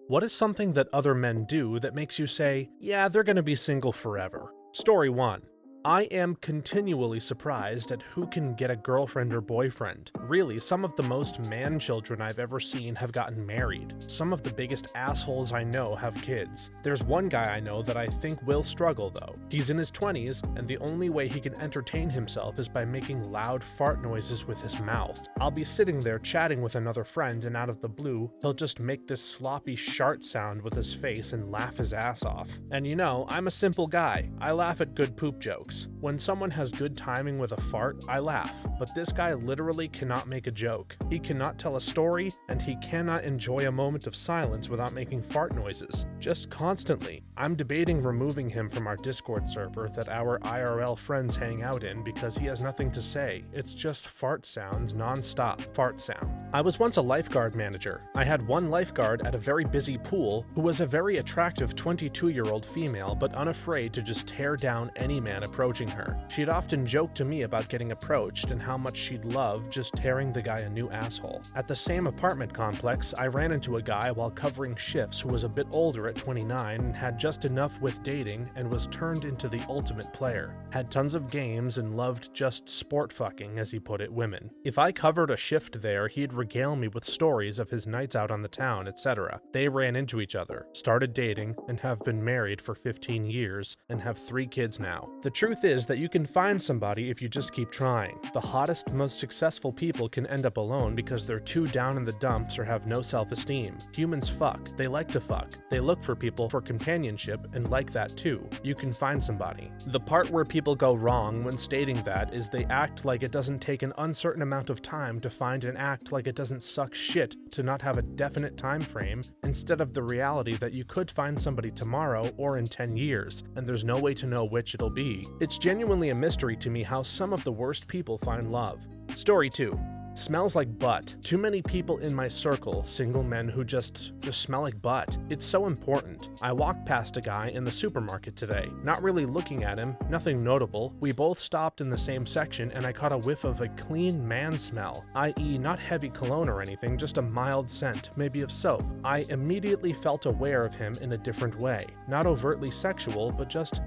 What is something that other men do that makes you say, yeah, they're gonna be single forever? Story 1. I am continually surprised at who can get a girlfriend or boyfriend. Really, some of the most man-children I've ever seen have gotten married. Some of the biggest assholes I know have kids. There's one guy I know that I think will struggle though. He's in his 20s, and the only way he can entertain himself is by making loud fart noises with his mouth. I'll be sitting there chatting with another friend, and out of the blue, he'll just make this sloppy shart sound with his face and laugh his ass off. And you know, I'm a simple guy. I laugh at good poop jokes. When someone has good timing with a fart, I laugh, but this guy literally cannot make a joke. He cannot tell a story, and he cannot enjoy a moment of silence without making fart noises. Just constantly. I'm debating removing him from our Discord server that our IRL friends hang out in because he has nothing to say. It's just fart sounds non-stop. Fart sounds. I was once a lifeguard manager. I had one lifeguard at a very busy pool who was a very attractive 22-year-old female, but unafraid to just tear down any man approaching her. She'd often joke to me about getting approached and how much she'd love just tearing the guy a new asshole. At the same apartment complex, I ran into a guy while covering shifts who was a bit older at 29 and had just enough with dating and was turned into the ultimate player. Had tons of games and loved just sport fucking, as he put it, women. If I covered a shift there, he'd regale me with stories of his nights out on the town, etc. They ran into each other, started dating, and have been married for 15 years and have 3 kids now. The truth is that you can find somebody if you just keep trying. The hottest, most successful people can end up alone because they're too down in the dumps or have no self-esteem. Humans fuck. They like to fuck. They look for people for companionship and like that too. You can find somebody. The part where people go wrong when stating that is they act like it doesn't take an uncertain amount of time to find and act like it doesn't suck shit to not have a definite time frame, instead of the reality that you could find somebody tomorrow or in 10 years, and there's no way to know which it'll be. It's genuinely a mystery to me how some of the worst people find love. Story 2. Smells like butt. Too many people in my circle, single men who just smell like butt. It's so important. I walked past a guy in the supermarket today, not really looking at him, nothing notable. We both stopped in the same section and I caught a whiff of a clean man smell, i.e. not heavy cologne or anything, just a mild scent, maybe of soap. I immediately felt aware of him in a different way. Not overtly sexual, but just,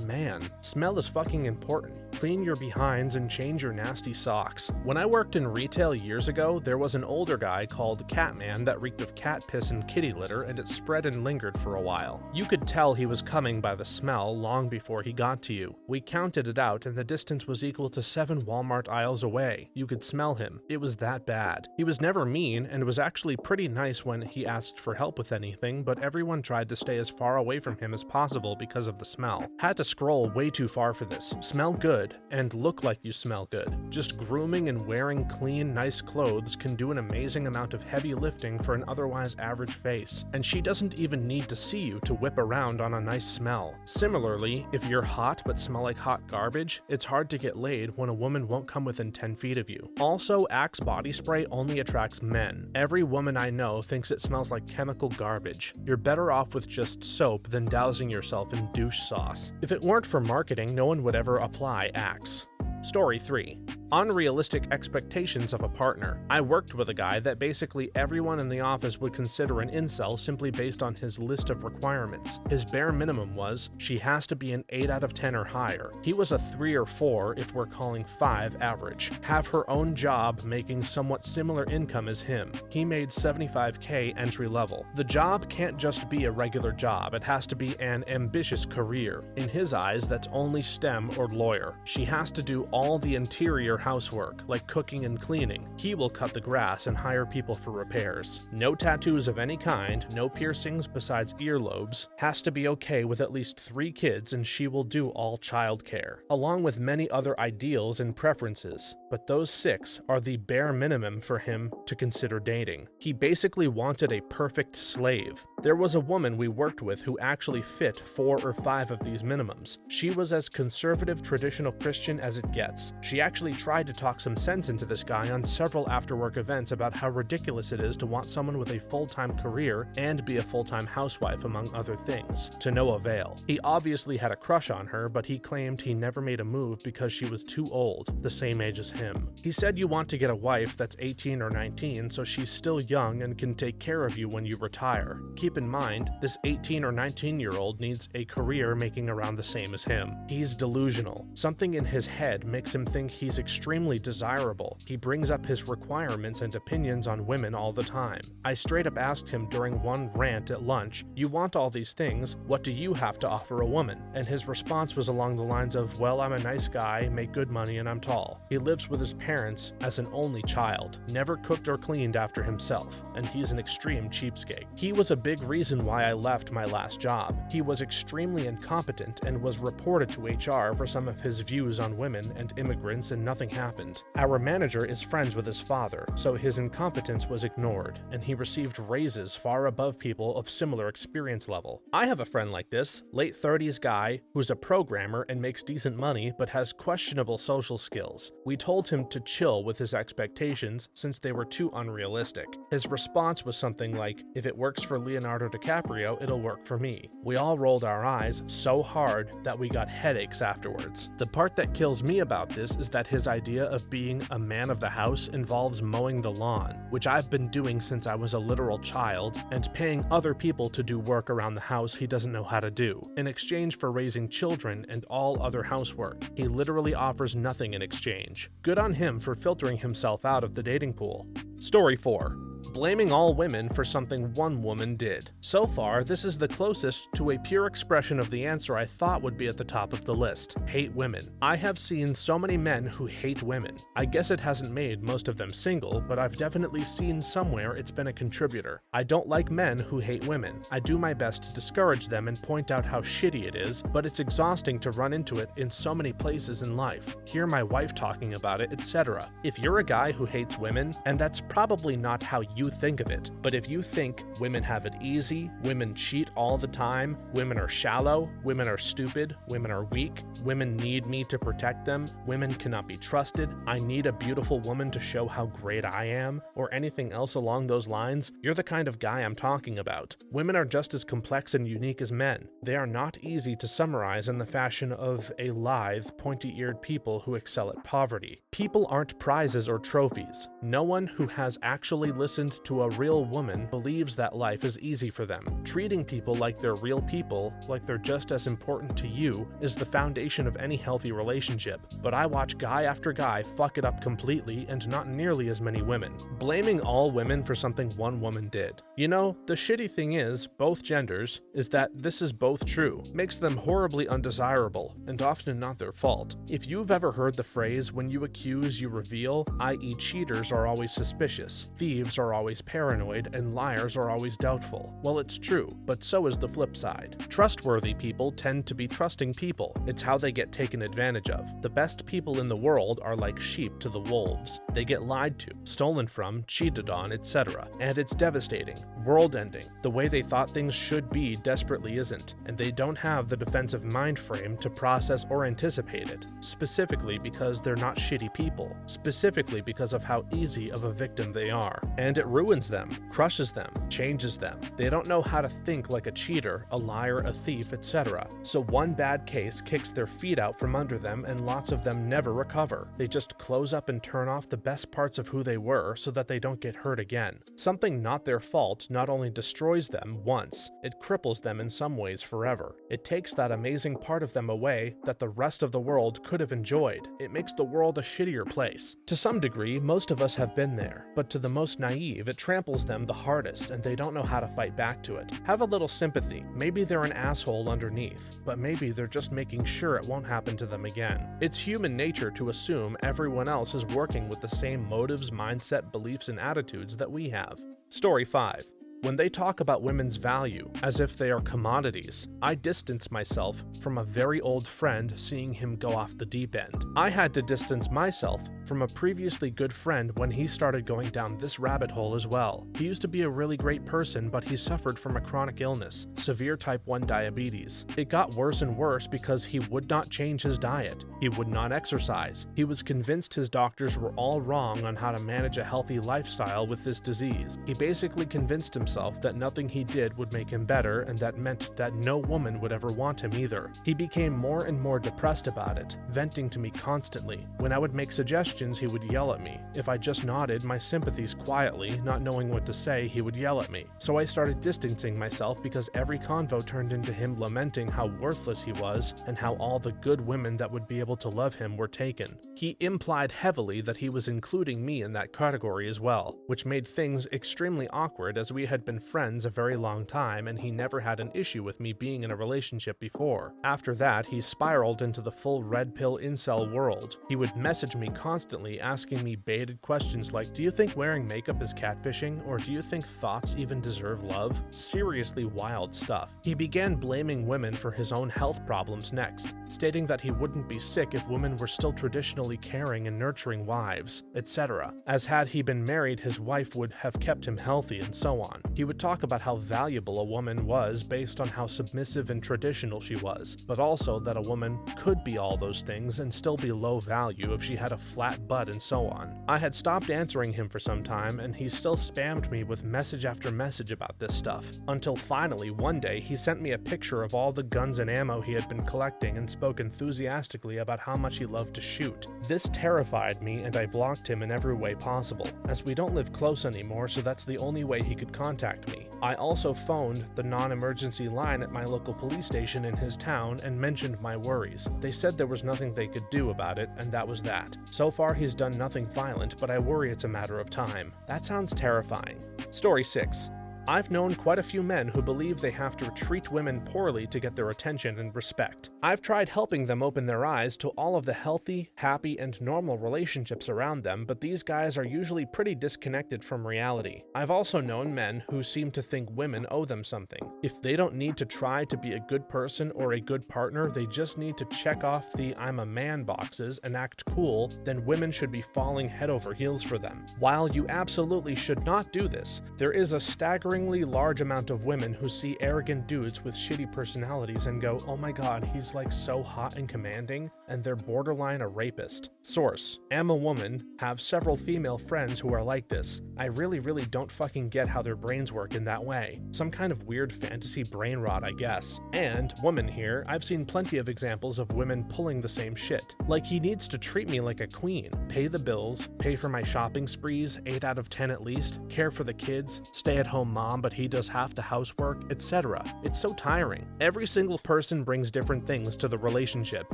man. Smell is fucking important. Clean your behinds and change your nasty socks. When I worked in retail years ago, there was an older guy called Catman that reeked of cat piss and kitty litter, and it spread and lingered for a while. You could tell he was coming by the smell long before he got to you. We counted it out, and the distance was equal to 7 Walmart aisles away. You could smell him. It was that bad. He was never mean, and was actually pretty nice when he asked for help with anything, but everyone tried to stay as far away from him as possible because of the smell. Had to scroll way too far for this. Smell good, and look like you smell good. Just grooming and wearing clean, nice clothes can do an amazing amount of heavy lifting for an otherwise average face, and she doesn't even need to see you to whip around on a nice smell. Similarly, if you're hot but smell like hot garbage, it's hard to get laid when a woman won't come within 10 feet of you. Also, Axe body spray only attracts men. Every woman I know thinks it smells like chemical garbage. You're better off with just soap than dousing yourself in douche sauce. If it weren't for marketing, no one would ever apply Axe. Story 3. Unrealistic expectations of a partner. I worked with a guy that basically everyone in the office would consider an incel simply based on his list of requirements. His bare minimum was, she has to be an 8 out of 10 or higher. He was a 3 or 4 if we're calling 5 average. Have her own job making somewhat similar income as him. He made $75K entry level. The job can't just be a regular job, it has to be an ambitious career. In his eyes, that's only STEM or lawyer. She has to do all the interior housework, like cooking and cleaning. He will cut the grass and hire people for repairs. No tattoos of any kind, no piercings besides earlobes, has to be okay with at least 3 kids, and she will do all childcare, along with many other ideals and preferences. But those 6 are the bare minimum for him to consider dating. He basically wanted a perfect slave. There was a woman we worked with who actually fit 4 or 5 of these minimums. She was as conservative traditional Christian as it gets. She actually tried to talk some sense into this guy on several after-work events about how ridiculous it is to want someone with a full-time career and be a full-time housewife, among other things, to no avail. He obviously had a crush on her, but he claimed he never made a move because she was too old, the same age as him. He said you want to get a wife that's 18 or 19 so she's still young and can take care of you when you retire. Keep keep in mind, this 18 or 19-year-old needs a career making around the same as him. He's delusional. Something in his head makes him think he's extremely desirable. He brings up his requirements and opinions on women all the time. I straight up asked him during one rant at lunch, "You want all these things, what do you have to offer a woman?" And his response was along the lines of, "Well, I'm a nice guy, make good money, and I'm tall." He lives with his parents as an only child, never cooked or cleaned after himself, and he's an extreme cheapskate. He was a big reason why I left my last job. He was extremely incompetent and was reported to HR for some of his views on women and immigrants, and nothing happened. Our manager is friends with his father, so his incompetence was ignored, and he received raises far above people of similar experience level. I have a friend like this, late 30s guy, who's a programmer and makes decent money but has questionable social skills. We told him to chill with his expectations since they were too unrealistic. His response was something like, "If it works for Leonardo DiCaprio, it'll work for me." We all rolled our eyes so hard that we got headaches afterwards. The part that kills me about this is that his idea of being a man of the house involves mowing the lawn, which I've been doing since I was a literal child, and paying other people to do work around the house he doesn't know how to do, in exchange for raising children and all other housework. He literally offers nothing in exchange. Good on him for filtering himself out of the dating pool. Story 4. Blaming all women for something one woman did. So far, this is the closest to a pure expression of the answer I thought would be at the top of the list: hate women. I have seen so many men who hate women. I guess it hasn't made most of them single, but I've definitely seen somewhere it's been a contributor. I don't like men who hate women. I do my best to discourage them and point out how shitty it is, but it's exhausting to run into it in so many places in life. Hear my wife talking about it, etc. If you're a guy who hates women, and that's probably not how you think of it, but if you think women have it easy, women cheat all the time, women are shallow, women are stupid, women are weak, women need me to protect them, women cannot be trusted, I need a beautiful woman to show how great I am, or anything else along those lines, you're the kind of guy I'm talking about. Women are just as complex and unique as men. They are not easy to summarize in the fashion of a lithe, pointy-eared people who excel at poverty. People aren't prizes or trophies. No one who has actually listened to a real woman believes that life is easy for them. Treating people like they're real people, like they're just as important to you, is the foundation of any healthy relationship. But I watch guy after guy fuck it up completely, and not nearly as many women. Blaming all women for something one woman did. You know, the shitty thing is, both genders, is that this is both true. Makes them horribly undesirable, and often not their fault. If you've ever heard the phrase, "when you accuse, you reveal," i.e. cheaters are always suspicious, thieves are always paranoid, and liars are always doubtful. Well, it's true, but so is the flip side. Trustworthy people tend to be trusting people. It's how they get taken advantage of. The best people in the world are like sheep to the wolves. They get lied to, stolen from, cheated on, etc. And it's devastating, world-ending. The way they thought things should be desperately isn't, and they don't have the defensive mind frame to process or anticipate it, specifically because they're not shitty people, specifically because of how easy of a victim they are. And it ruins them, crushes them, changes them. They don't know how to think like a cheater, a liar, a thief, etc. So one bad case kicks their feet out from under them, and lots of them never recover. They just close up and turn off the best parts of who they were so that they don't get hurt again. Something not their fault not only destroys them once, it cripples them in some ways forever. It takes that amazing part of them away that the rest of the world could have enjoyed. It makes the world a shittier place. To some degree, most of us have been there, but to the most naive, it tramples them the hardest, and they don't know how to fight back to it. Have a little sympathy. Maybe they're an asshole underneath, but maybe they're just making sure it won't happen to them again. It's human nature to assume everyone else is working with the same motives, mindset, beliefs, and attitudes that we have. Story 5. When they talk about women's value as if they are commodities, I distance myself from a very old friend seeing him go off the deep end. I had to distance myself from a previously good friend when he started going down this rabbit hole as well. He used to be a really great person, but he suffered from a chronic illness, severe type 1 diabetes. It got worse and worse because he would not change his diet. He would not exercise. He was convinced his doctors were all wrong on how to manage a healthy lifestyle with this disease. He basically convinced himself himself that nothing he did would make him better, and that meant that no woman would ever want him either. He became more and more depressed about it, venting to me constantly. When I would make suggestions, he would yell at me. If I just nodded my sympathies quietly, not knowing what to say, he would yell at me. So I started distancing myself because every convo turned into him lamenting how worthless he was and how all the good women that would be able to love him were taken. He implied heavily that he was including me in that category as well, which made things extremely awkward as we had been friends a very long time and he never had an issue with me being in a relationship before. After that, he spiraled into the full red pill incel world. He would message me constantly asking me baited questions like, do you think wearing makeup is catfishing, or do you think thoughts even deserve love? Seriously wild stuff. He began blaming women for his own health problems next, stating that he wouldn't be sick if women were still traditionally caring and nurturing wives, etc. As had he been married, his wife would have kept him healthy and so on. He would talk about how valuable a woman was based on how submissive and traditional she was, but also that a woman could be all those things and still be low value if she had a flat butt and so on. I had stopped answering him for some time and he still spammed me with message after message about this stuff, until finally one day he sent me a picture of all the guns and ammo he had been collecting and spoke enthusiastically about how much he loved to shoot. This terrified me and I blocked him in every way possible, as we don't live close anymore, so that's the only way he could contact me. I also phoned the non-emergency line at my local police station in his town and mentioned my worries. They said there was nothing they could do about it, and that was that. So far he's done nothing violent, but I worry it's a matter of time. That sounds terrifying. Story 6. I've known quite a few men who believe they have to treat women poorly to get their attention and respect. I've tried helping them open their eyes to all of the healthy, happy, and normal relationships around them, but these guys are usually pretty disconnected from reality. I've also known men who seem to think women owe them something. If they don't need to try to be a good person or a good partner, they just need to check off the I'm a man boxes and act cool, then women should be falling head over heels for them. While you absolutely should not do this, there is a staggering large amount of women who see arrogant dudes with shitty personalities and go, oh my god, he's like so hot and commanding, and they're borderline a rapist. Source: am a woman, have several female friends who are like this. I really don't fucking get how their brains work in that way. Some kind of weird fantasy brain rot, I guess. And, woman here, I've seen plenty of examples of women pulling the same shit. Like, he needs to treat me like a queen, pay the bills, pay for my shopping sprees, 8 out of 10 at least, care for the kids, stay at home mom, but he does half the housework, etc. It's so tiring. Every single person brings different things to the relationship.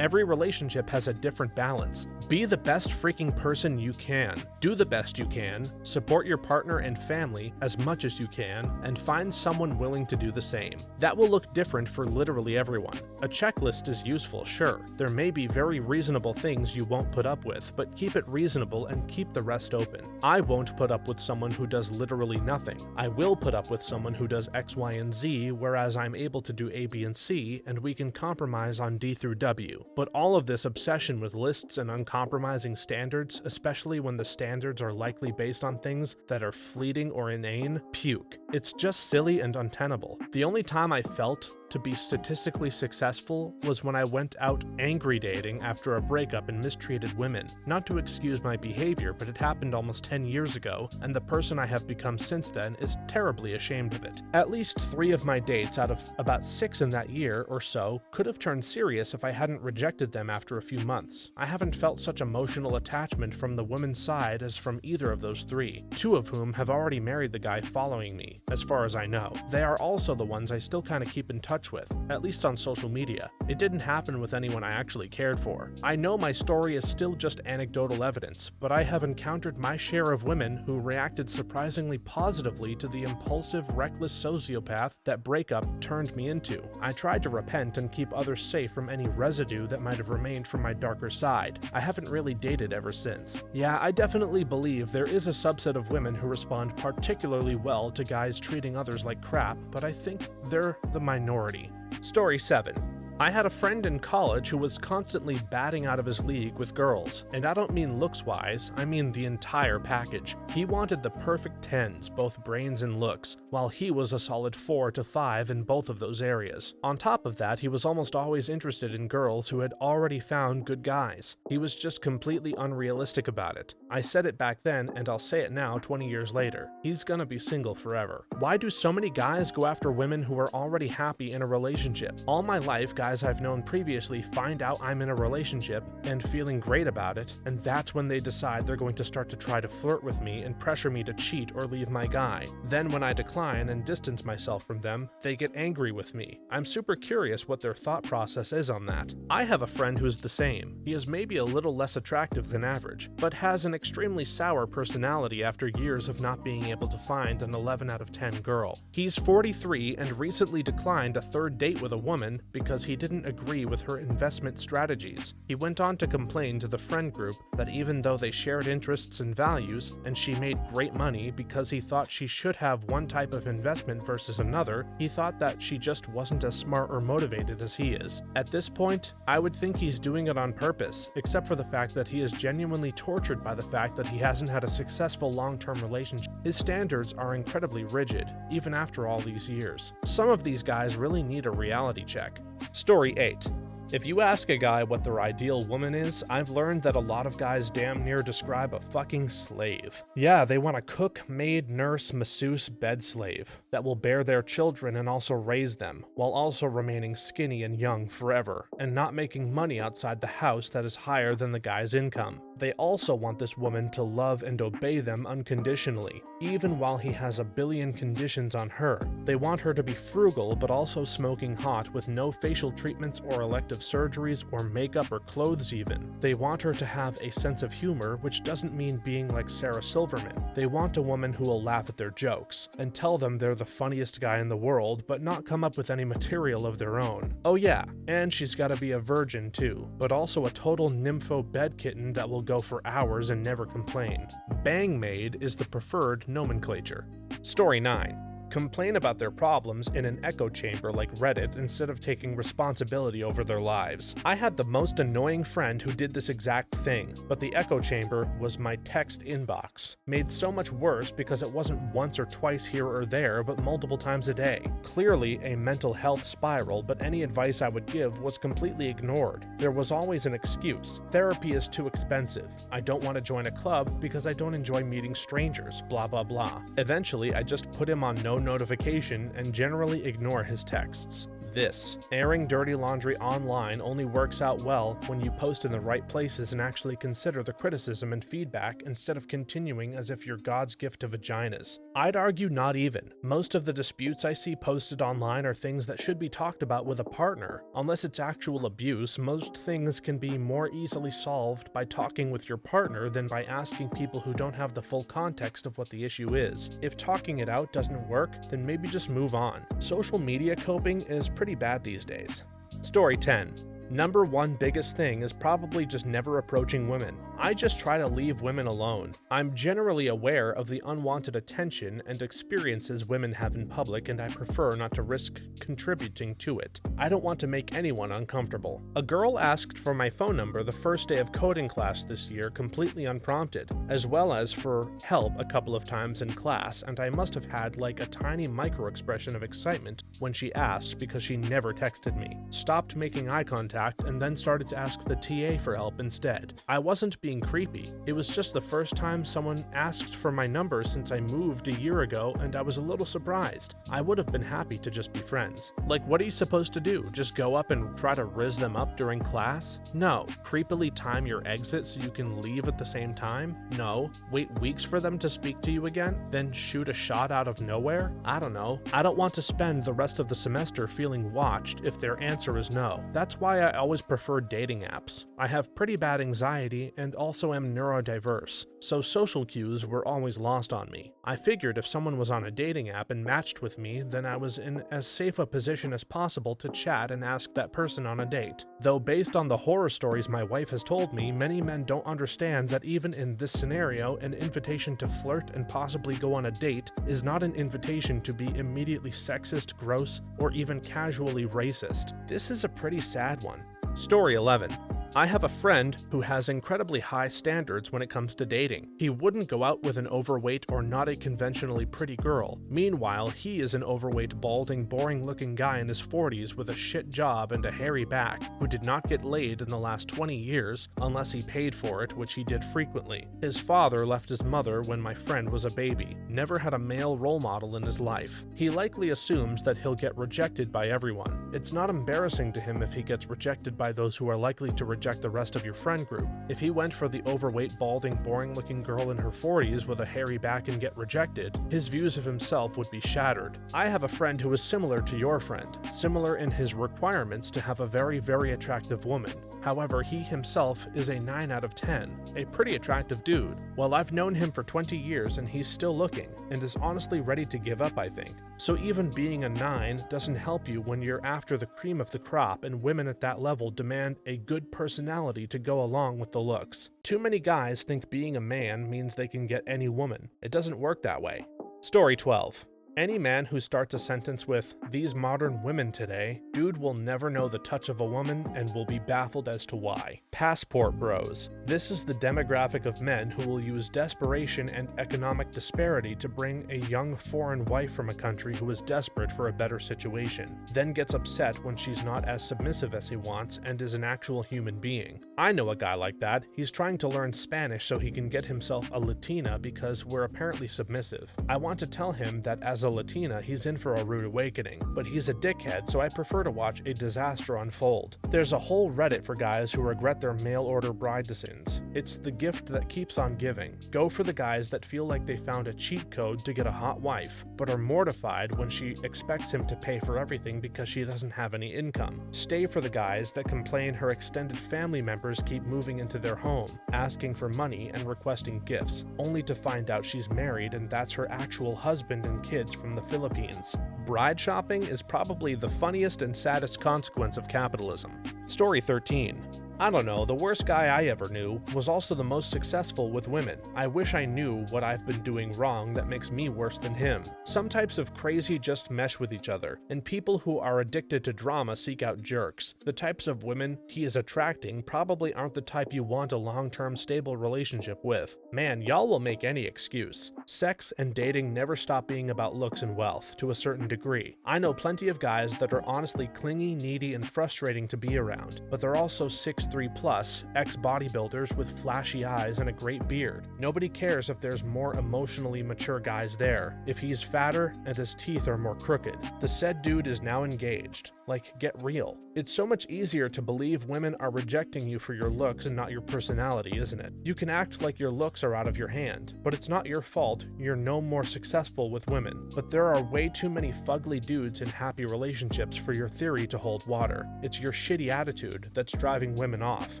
Every relationship has a different balance. Be the best freaking person you can. Do the best you can. Support your partner and family as much as you can, and find someone willing to do the same. That will look different for literally everyone. A checklist is useful, sure. There may be very reasonable things you won't put up with, but keep it reasonable and keep the rest open. I won't put up with someone who does literally nothing. I will put up with someone who does X, Y, and Z, whereas I'm able to do A, B, and C, and we can compromise on D through W. But all of this obsession with lists and uncompromising standards, especially when the standards are likely based on things that are fleeting or inane, puke. It's just silly and untenable. The only time I felt to be statistically successful was when I went out angry dating after a breakup and mistreated women. Not to excuse my behavior, but it happened almost 10 years ago, and the person I have become since then is terribly ashamed of it. At least 3 of my dates out of about 6 in that year or so could have turned serious if I hadn't rejected them after a few months. I haven't felt such emotional attachment from the woman's side as from either of those 3, 2 of whom have already married the guy following me, as far as I know. They are also the ones I still kind of keep in touch with, at least on social media. It didn't happen with anyone I actually cared for. I know my story is still just anecdotal evidence, but I have encountered my share of women who reacted surprisingly positively to the impulsive, reckless sociopath that breakup turned me into. I tried to repent and keep others safe from any residue that might have remained from my darker side. I haven't really dated ever since. Yeah, I definitely believe there is a subset of women who respond particularly well to guys treating others like crap, but I think they're the minority. Story 7. I had a friend in college who was constantly batting out of his league with girls, and I don't mean looks-wise, I mean the entire package. He wanted the perfect 10s, both brains and looks, while he was a solid 4 to 5 in both of those areas. On top of that, he was almost always interested in girls who had already found good guys. He was just completely unrealistic about it. I said it back then, and I'll say it now 20 years later. He's gonna be single forever. Why do so many guys go after women who are already happy in a relationship? All my life, guys I've known previously find out I'm in a relationship and feeling great about it, and that's when they decide they're going to start to try to flirt with me and pressure me to cheat or leave my guy. Then when I decline and distance myself from them, they get angry with me. I'm super curious what their thought process is on that. I have a friend who's the same. He is maybe a little less attractive than average, but has an extremely sour personality after years of not being able to find an 11 out of 10 girl. He's 43 and recently declined a third date with a woman because he didn't agree with her investment strategies. He went on to complain to the friend group that even though they shared interests and values, and she made great money because he thought she should have one type of investment versus another, he thought that she just wasn't as smart or motivated as he is. At this point, I would think he's doing it on purpose, except for the fact that he is genuinely tortured by the fact that he hasn't had a successful long-term relationship. His standards are incredibly rigid, even after all these years. Some of these guys really need a reality check. Story 8. If you ask a guy what their ideal woman is, I've learned that a lot of guys damn near describe a fucking slave. Yeah, they want a cook, maid, nurse, masseuse, bed slave that will bear their children and also raise them, while also remaining skinny and young forever, and not making money outside the house that is higher than the guy's income. They also want this woman to love and obey them unconditionally, even while he has a billion conditions on her. They want her to be frugal, but also smoking hot with no facial treatments or elective surgeries or makeup or clothes even. They want her to have a sense of humor, which doesn't mean being like Sarah Silverman. They want a woman who will laugh at their jokes and tell them they're the funniest guy in the world, but not come up with any material of their own. Oh yeah, and she's gotta be a virgin too, but also a total nympho bed kitten that will go for hours and never complain. Bang maid is the preferred nomenclature. Story 9. Complain about their problems in an echo chamber like Reddit instead of taking responsibility over their lives. I had the most annoying friend who did this exact thing, but the echo chamber was my text inbox, made so much worse because it wasn't once or twice here or there, but multiple times a day. Clearly a mental health spiral, but any advice I would give was completely ignored. There was always an excuse. Therapy is too expensive. I don't want to join a club because I don't enjoy meeting strangers, blah blah blah. Eventually, I just put him on no notification and generally ignore his texts. This. Airing dirty laundry online only works out well when you post in the right places and actually consider the criticism and feedback instead of continuing as if you're God's gift to vaginas. I'd argue not even. Most of the disputes I see posted online are things that should be talked about with a partner. Unless it's actual abuse, most things can be more easily solved by talking with your partner than by asking people who don't have the full context of what the issue is. If talking it out doesn't work, then maybe just move on. Social media coping is pretty bad these days. Story 10. Number one biggest thing is probably just never approaching women. I just try to leave women alone. I'm generally aware of the unwanted attention and experiences women have in public, and I prefer not to risk contributing to it. I don't want to make anyone uncomfortable. A girl asked for my phone number the first day of coding class this year completely unprompted, as well as for help a couple of times in class, and I must have had like a tiny micro expression of excitement when she asked because she never texted me, stopped making eye contact, and then started to ask the TA for help instead. I wasn't being creepy. It was just the first time someone asked for my number since I moved a year ago, and I was a little surprised. I would have been happy to just be friends. Like, what are you supposed to do? Just go up and try to rizz them up during class? No. Creepily time your exit so you can leave at the same time? No. Wait weeks for them to speak to you again? Then shoot a shot out of nowhere? I don't know. I don't want to spend the rest of the semester feeling watched if their answer is no. That's why why I always prefer dating apps. I have pretty bad anxiety and also am neurodiverse, so social cues were always lost on me. I figured if someone was on a dating app and matched with me, then I was in as safe a position as possible to chat and ask that person on a date. Though based on the horror stories my wife has told me, many men don't understand that even in this scenario, an invitation to flirt and possibly go on a date is not an invitation to be immediately sexist, gross, or even casually racist. This is a pretty sad one. Story 11. I have a friend who has incredibly high standards when it comes to dating. He wouldn't go out with an overweight or not a conventionally pretty girl. Meanwhile, he is an overweight, balding, boring-looking guy in his 40s with a shit job and a hairy back, who did not get laid in the last 20 years unless he paid for it, which he did frequently. His father left his mother when my friend was a baby, never had a male role model in his life. He likely assumes that he'll get rejected by everyone. It's not embarrassing to him if he gets rejected by those who are likely to reject the rest of your friend group. If he went for the overweight, balding, boring-looking girl in her 40s with a hairy back and get rejected, his views of himself would be shattered. I have a friend who is similar to your friend, similar in his requirements to have a very, very attractive woman. However, he himself is a 9 out of 10, a pretty attractive dude. Well, I've known him for 20 years and he's still looking, and is honestly ready to give up, I think. So even being a 9 doesn't help you when you're after the cream of the crop and women at that level demand a good personality to go along with the looks. Too many guys think being a man means they can get any woman. It doesn't work that way. Story 12. Any man who starts a sentence with, "These modern women today," dude will never know the touch of a woman and will be baffled as to why. Passport bros. This is the demographic of men who will use desperation and economic disparity to bring a young foreign wife from a country who is desperate for a better situation, then gets upset when she's not as submissive as he wants and is an actual human being. I know a guy like that. He's trying to learn Spanish so he can get himself a Latina because we're apparently submissive. I want to tell him that as a Latina, he's in for a rude awakening, but he's a dickhead, so I prefer to watch a disaster unfold. There's a whole Reddit for guys who regret their mail-order bride decisions. It's the gift that keeps on giving. Go for the guys that feel like they found a cheat code to get a hot wife, but are mortified when she expects him to pay for everything because she doesn't have any income. Stay for the guys that complain her extended family members keep moving into their home, asking for money and requesting gifts, only to find out she's married and that's her actual husband and kids from the Philippines. Bride shopping is probably the funniest and saddest consequence of capitalism. Story 13. I don't know, the worst guy I ever knew was also the most successful with women. I wish I knew what I've been doing wrong that makes me worse than him. Some types of crazy just mesh with each other, and people who are addicted to drama seek out jerks. The types of women he is attracting probably aren't the type you want a long-term stable relationship with. Man, y'all will make any excuse. Sex and dating never stop being about looks and wealth, to a certain degree. I know plenty of guys that are honestly clingy, needy, and frustrating to be around, but they're also 6'3+, ex-bodybuilders with flashy eyes and a great beard. Nobody cares if there's more emotionally mature guys there, if he's fatter and his teeth are more crooked. The said dude is now engaged. Like, get real. It's so much easier to believe women are rejecting you for your looks and not your personality, isn't it? You can act like your looks are out of your hand, but it's not your fault you're no more successful with women. But there are way too many fugly dudes in happy relationships for your theory to hold water. It's your shitty attitude that's driving women off,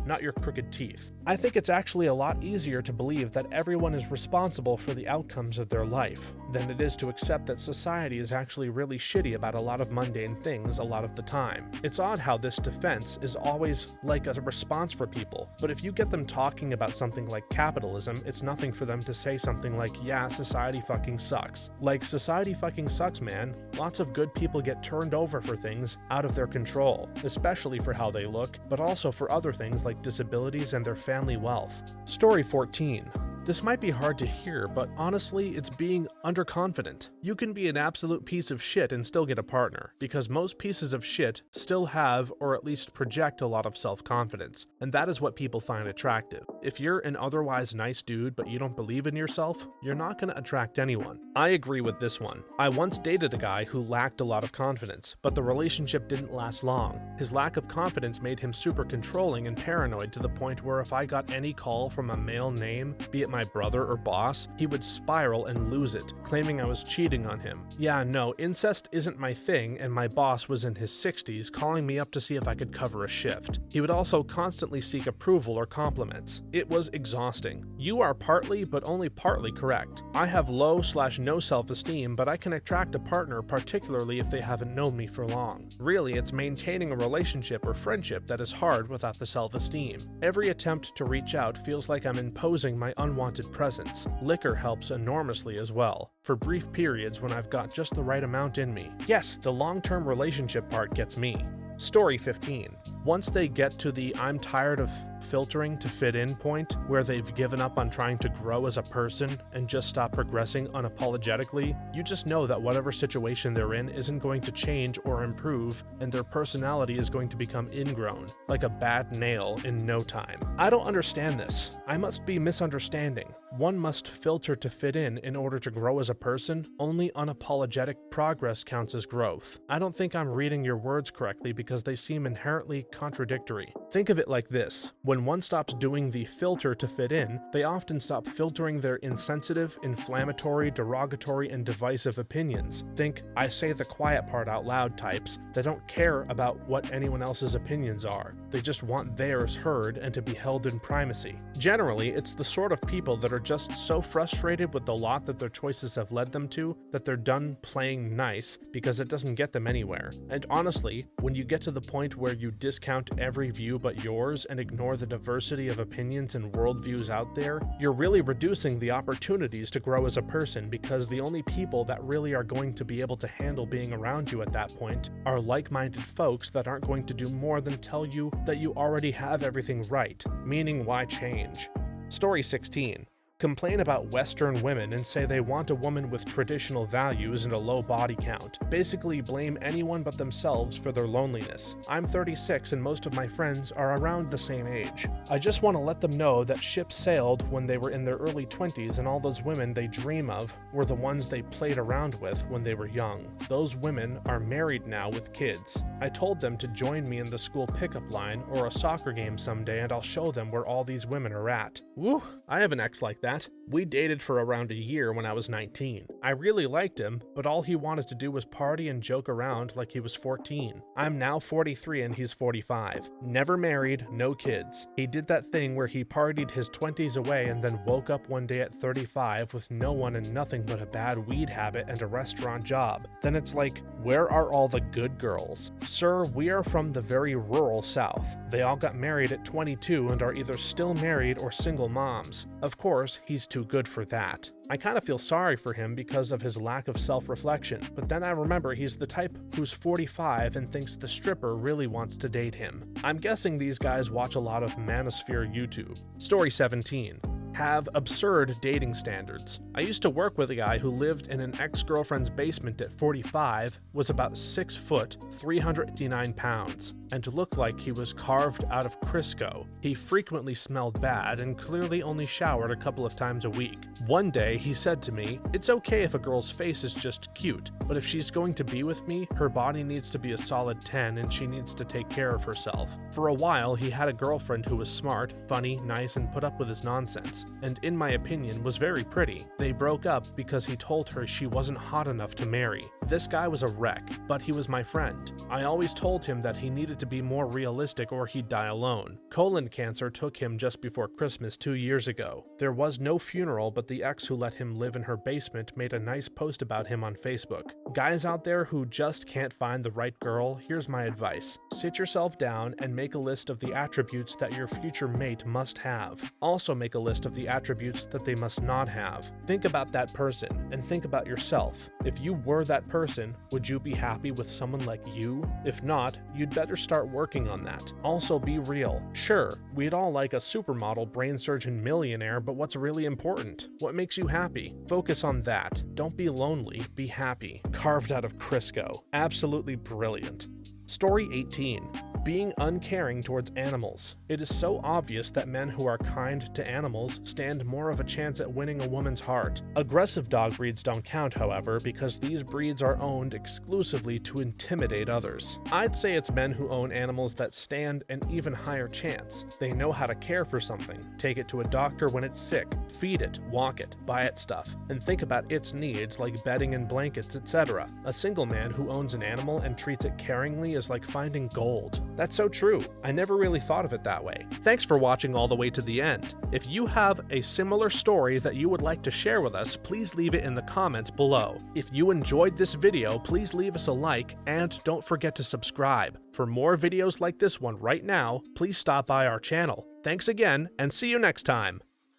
not your crooked teeth. I think it's actually a lot easier to believe that everyone is responsible for the outcomes of their life than it is to accept that society is actually really shitty about a lot of mundane things a lot of the time. It's odd how this defense is always like a response for people, but if you get them talking about something like capitalism, it's nothing for them to say something like, yeah, society fucking sucks. Like, society fucking sucks, man. Lots of good people get turned over for things out of their control, especially for how they look, but also for other things like disabilities and their family wealth. Story 14. This might be hard to hear, but honestly, it's being underconfident. You can be an absolute piece of shit and still get a partner, because most pieces of shit still have, or at least project, a lot of self-confidence, and that is what people find attractive. If you're an otherwise nice dude but you don't believe in yourself, you're not going to attract anyone. I agree with this one. I once dated a guy who lacked a lot of confidence, but the relationship didn't last long. His lack of confidence made him super controlling and paranoid to the point where if I got any call from a male name, be it my brother or boss, he would spiral and lose it. claiming I was cheating on him. Yeah, no, incest isn't my thing, and my boss was in his 60s calling me up to see if I could cover a shift. He would also constantly seek approval or compliments. It was exhausting. You are partly, but only partly correct. I have low/no self-esteem, but I can attract a partner, particularly if they haven't known me for long. Really, it's maintaining a relationship or friendship that is hard without the self-esteem. Every attempt to reach out feels like I'm imposing my unwanted presence. Liquor helps enormously as well, for brief periods when I've got just the right amount in me. Yes, the long-term relationship part gets me. Story 15. Once they get to the "I'm tired of filtering to fit in" point, where they've given up on trying to grow as a person and just stop progressing unapologetically, you just know that whatever situation they're in isn't going to change or improve, and their personality is going to become ingrown, like a bad nail, in no time. I don't understand this. I must be misunderstanding. One must filter to fit in order to grow as a person. Only unapologetic progress counts as growth. I don't think I'm reading your words correctly because they seem inherently contradictory. Think of it like this. When one stops doing the filter to fit in, they often stop filtering their insensitive, inflammatory, derogatory, and divisive opinions. Think "I say the quiet part out loud" types that don't care about what anyone else's opinions are. They just want theirs heard and to be held in primacy. Generally, it's the sort of people that are just so frustrated with the lot that their choices have led them to that they're done playing nice because it doesn't get them anywhere. And honestly, when you get to the point where you discount every view but yours and ignore the diversity of opinions and worldviews out there, you're really reducing the opportunities to grow as a person, because the only people that really are going to be able to handle being around you at that point are like-minded folks that aren't going to do more than tell you that you already have everything right, meaning why change? Story 16. Complain about Western women and say they want a woman with traditional values and a low body count. Basically blame anyone but themselves for their loneliness. I'm 36 and most of my friends are around the same age. I just want to let them know that ships sailed when they were in their early 20s, and all those women they dream of were the ones they played around with when they were young. Those women are married now with kids. I told them to join me in the school pickup line or a soccer game someday, and I'll show them where all these women are at. Woo, I have an ex like that. We dated for around a year when I was 19. I really liked him, but all he wanted to do was party and joke around like he was 14. I'm now 43 and he's 45. Never married, no kids. He did that thing where he partied his 20s away and then woke up one day at 35 with no one and nothing but a bad weed habit and a restaurant job. Then it's like, where are all the good girls? Sir, we are from the very rural South. They all got married at 22 and are either still married or single moms. Of course, he's too good for that. I kind of feel sorry for him because of his lack of self-reflection, but then I remember he's the type who's 45 and thinks the stripper really wants to date him. I'm guessing these guys watch a lot of Manosphere YouTube. Story 17. Have absurd dating standards. I used to work with a guy who lived in an ex-girlfriend's basement at 45, was about 6 foot, 389 pounds, and looked like he was carved out of Crisco. He frequently smelled bad and clearly only showered a couple of times a week. One day he said to me, "It's okay if a girl's face is just cute, but if she's going to be with me, her body needs to be a solid 10 and she needs to take care of herself." For a while he had a girlfriend who was smart, funny, nice, and put up with his nonsense, and in my opinion was very pretty. They broke up because he told her she wasn't hot enough to marry. This guy was a wreck, but he was my friend. I always told him that he needed to be more realistic or he'd die alone. Colon cancer took him just before Christmas 2 years ago. There was no funeral, but the ex who let him live in her basement made a nice post about him on Facebook. Guys out there who just can't find the right girl, here's my advice. Sit yourself down and make a list of the attributes that your future mate must have. Also make a list of the attributes that they must not have. Think about that person and think about yourself. If you were that person, would you be happy with someone like you? If not, you'd better start working on that. Also be real. Sure, we'd all like a supermodel, brain surgeon millionaire, but what's really important? What makes you happy? Focus on that. Don't be lonely, be happy. Carved out of Crisco. Absolutely brilliant. Story 18. Being uncaring towards animals. It is so obvious that men who are kind to animals stand more of a chance at winning a woman's heart. Aggressive dog breeds don't count, however, because these breeds are owned exclusively to intimidate others. I'd say it's men who own animals that stand an even higher chance. They know how to care for something, take it to a doctor when it's sick, feed it, walk it, buy it stuff, and think about its needs like bedding and blankets, etc. A single man who owns an animal and treats it caringly is like finding gold. That's so true. I never really thought of it that way. Thanks for watching all the way to the end. If you have a similar story that you would like to share with us, please leave it in the comments below. If you enjoyed this video, please leave us a like and don't forget to subscribe. For more videos like this one right now, please stop by our channel. Thanks again and see you next time.